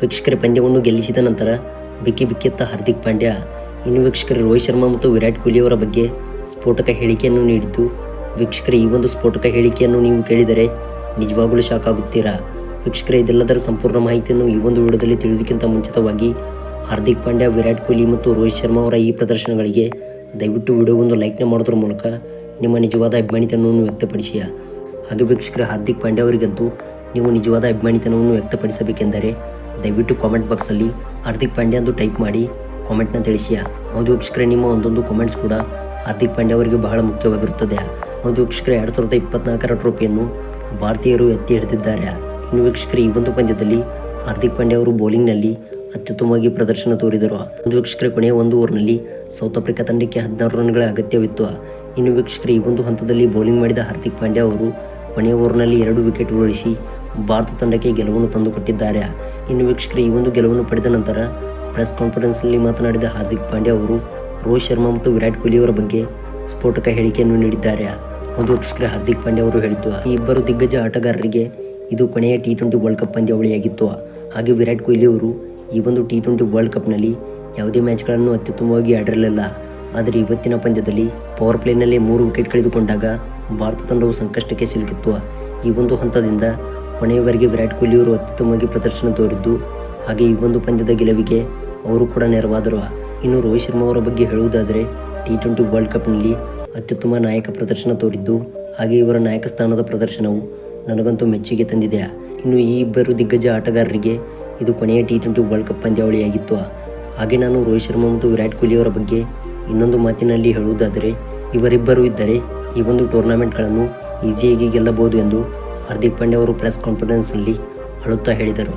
ವೀಕ್ಷಕರ ಪಂದ್ಯವನ್ನು ಗೆಲ್ಲಿಸಿದ ನಂತರ ಬಿಕ್ಕಿತ್ತ ಹಾರ್ದಿಕ್ ಪಾಂಡ್ಯ. ಇನ್ನು ವೀಕ್ಷಕರ ರೋಹಿತ್ ಶರ್ಮಾ ಮತ್ತು ವಿರಾಟ್ ಕೊಹ್ಲಿ ಅವರ ಬಗ್ಗೆ ಸ್ಫೋಟಕ ಹೇಳಿಕೆಯನ್ನು ನೀಡಿದ್ದು, ವೀಕ್ಷಕರ ಈ ಒಂದು ಸ್ಫೋಟಕ ಹೇಳಿಕೆಯನ್ನು ನೀವು ಕೇಳಿದರೆ ನಿಜವಾಗಲೂ ಶಾಕ್ ಆಗುತ್ತೀರಾ. ವೀಕ್ಷಕರ ಇದೆಲ್ಲದರ ಸಂಪೂರ್ಣ ಮಾಹಿತಿಯನ್ನು ಈ ಒಂದು ವಿಡಿಯೋದಲ್ಲಿ ತಿಳಿಯೋದಕ್ಕಿಂತ ಮುಂಚಿತವಾಗಿ ಹಾರ್ದಿಕ್ ಪಾಂಡ್ಯ, ವಿರಾಟ್ ಕೊಹ್ಲಿ ಮತ್ತು ರೋಹಿತ್ ಶರ್ಮಾ ಅವರ ಈ ಪ್ರದರ್ಶನಗಳಿಗೆ ದಯವಿಟ್ಟು ವಿಡಿಯೋಗೊಂದು ಲೈಕ್ನ ಮಾಡೋದ್ರ ಮೂಲಕ ನಿಮ್ಮ ನಿಜವಾದ ಅಭಿಮಾನಿತನವನ್ನು ವ್ಯಕ್ತಪಡಿಸಿ. ಹಾಗೆ ವೀಕ್ಷಕರ ಹಾರ್ದಿಕ್ ಪಾಂಡ್ಯ ಅವರಿಗಂತೂ ನೀವು ನಿಜವಾದ ಅಭಿಮಾನಿತನವನ್ನು ವ್ಯಕ್ತಪಡಿಸಬೇಕೆಂದರೆ ದಯವಿಟ್ಟು ಕಾಮೆಂಟ್ ಬಾಕ್ಸಲ್ಲಿ ಹಾರ್ದಿಕ್ ಪಾಂಡ್ಯ ಎಂದು ಟೈಪ್ ಮಾಡಿ ಕಾಮೆಂಟ್ನ ತಿಳಿಸಿ. ಹೌದು ವೀಕ್ಷಕರೇ, ನಿಮ್ಮ ಒಂದೊಂದು ಕಾಮೆಂಟ್ಸ್ ಕೂಡ ಹಾರ್ದಿಕ್ ಪಾಂಡ್ಯ ಅವರಿಗೆ ಬಹಳ ಮುಖ್ಯವಾಗಿರುತ್ತದೆ. ಹೌದು ವೀಕ್ಷಕರೇ, 2024ರ ಟ್ರೋಫಿಯನ್ನು ಭಾರತೀಯರು ಎತ್ತಿ ಹಿಡಿದಿದ್ದಾರೆ. ಇನ್ನು ವೀಕ್ಷಕರೇ, ಈ ಒಂದು ಪಂದ್ಯದಲ್ಲಿ ಹಾರ್ದಿಕ್ ಪಾಂಡ್ಯ ಅವರು ಬೌಲಿಂಗ್ನಲ್ಲಿ ಅತ್ಯುತ್ತಮವಾಗಿ ಪ್ರದರ್ಶನ ತೋರಿದರು. ಒಂದು ವೀಕ್ಷಕರೇ, ಕೊನೆಯ ಒಂದು ಓವರ್ನಲ್ಲಿ ಸೌತ್ ಆಫ್ರಿಕಾ ತಂಡಕ್ಕೆ 16 ರನ್ಗಳ ಅಗತ್ಯವಿತ್ತು. ಇನ್ನು ವೀಕ್ಷಕರೇ, ಈ ಒಂದು ಹಂತದಲ್ಲಿ ಬೌಲಿಂಗ್ ಮಾಡಿದ ಹಾರ್ದಿಕ್ ಪಾಂಡ್ಯ ಅವರು ಕೊನೆಯ ಓವರ್ನಲ್ಲಿ 2 ವಿಕೆಟ್ ಉರುಳಿಸಿ ಭಾರತ ತಂಡಕ್ಕೆ ಗೆಲುವನ್ನು ತಂದುಕೊಟ್ಟಿದ್ದಾರೆ. ಇನ್ನು ವೀಕ್ಷಕರೇ, ಈ ಒಂದು ಗೆಲುವನ್ನು ಪಡೆದ ನಂತರ ಪ್ರೆಸ್ ಕಾನ್ಫರೆನ್ಸ್ನಲ್ಲಿ ಮಾತನಾಡಿದ ಹಾರ್ದಿಕ್ ಪಾಂಡ್ಯ ಅವರು ರೋಹಿತ್ ಶರ್ಮಾ ಮತ್ತು ವಿರಾಟ್ ಕೊಹ್ಲಿ ಅವರ ಬಗ್ಗೆ ಸ್ಫೋಟಕ ಹೇಳಿಕೆಯನ್ನು ನೀಡಿದ್ದಾರೆ. ಒಂದು ವೀಕ್ಷಕರೇ, ಹಾರ್ದಿಕ್ ಪಾಂಡ್ಯ ಅವರು ಹೇಳಿದ್ದು, ಈ ಇಬ್ಬರು ದಿಗ್ಗಜ ಆಟಗಾರರಿಗೆ ಇದು ಕೊನೆಯ T20 ವರ್ಲ್ಡ್ ಕಪ್ ಪಂದ್ಯಾವಳಿಯಾಗಿತ್ತು. ಹಾಗೆ ವಿರಾಟ್ ಕೊಹ್ಲಿ ಅವರು ಈ ಒಂದು T20 ವರ್ಲ್ಡ್ ಕಪ್ನಲ್ಲಿ ಯಾವುದೇ ಮ್ಯಾಚ್ಗಳನ್ನು ಅತ್ಯುತ್ತಮವಾಗಿ ಆಡಿರಲಿಲ್ಲ. ಆದರೆ ಇವತ್ತಿನ ಪಂದ್ಯದಲ್ಲಿ ಪವರ್ ಪ್ಲೇನಲ್ಲಿ 3 ವಿಕೆಟ್ ಕಳೆದುಕೊಂಡಾಗ ಭಾರತ ತಂಡವು ಸಂಕಷ್ಟಕ್ಕೆ ಸಿಲುಕಿತ್ತು. ಈ ಒಂದು ಹಂತದಿಂದ ಕೊನೆಯವರೆಗೆ ವಿರಾಟ್ ಕೊಹ್ಲಿ ಅವರು ಅತ್ಯುತ್ತಮವಾಗಿ ಪ್ರದರ್ಶನ ತೋರಿದ್ದು, ಹಾಗೆ ಈ ಒಂದು ಪಂದ್ಯದ ಗೆಲುವಿಗೆ ಅವರು ಕೂಡ ನೆರವಾದರು. ಇನ್ನು ರೋಹಿತ್ ಶರ್ಮಾ ಅವರ ಬಗ್ಗೆ ಹೇಳುವುದಾದರೆ T20 ವರ್ಲ್ಡ್ ಕಪ್ನಲ್ಲಿ ಅತ್ಯುತ್ತಮ ನಾಯಕ ಪ್ರದರ್ಶನ ತೋರಿದ್ದು, ಹಾಗೆ ಇವರ ನಾಯಕ ಸ್ಥಾನದ ಪ್ರದರ್ಶನವು ನನಗಂತೂ ಮೆಚ್ಚುಗೆ ತಂದಿದೆ. ಇನ್ನು ಈ ಇಬ್ಬರು ದಿಗ್ಗಜ ಆಟಗಾರರಿಗೆ ಇದು ಕೊನೆಯ T20 ವರ್ಲ್ಡ್ ಕಪ್ ಪಂದ್ಯಾವಳಿಯಾಗಿತ್ತು. ಹಾಗೆ ನಾನು ರೋಹಿತ್ ಶರ್ಮಾ ಮತ್ತು ವಿರಾಟ್ ಕೊಹ್ಲಿ ಅವರ ಬಗ್ಗೆ ಇನ್ನೊಂದು ಮಾತಿನಲ್ಲಿ ಹೇಳುವುದಾದರೆ, ಇವರಿಬ್ಬರು ಇದ್ದರೆ ಈ ಒಂದು ಟೂರ್ನಮೆಂಟ್ಗಳನ್ನು ಈಸಿಯಾಗಿ ಗೆಲ್ಲಬಹುದು ಎಂದು ಹಾರ್ದಿಕ್ ಪಾಂಡ್ಯ ಅವರು ಪ್ರೆಸ್ ಕಾನ್ಫರೆನ್ಸ್ನಲ್ಲಿ ಅಳುತ್ತಾ ಹೇಳಿದರು.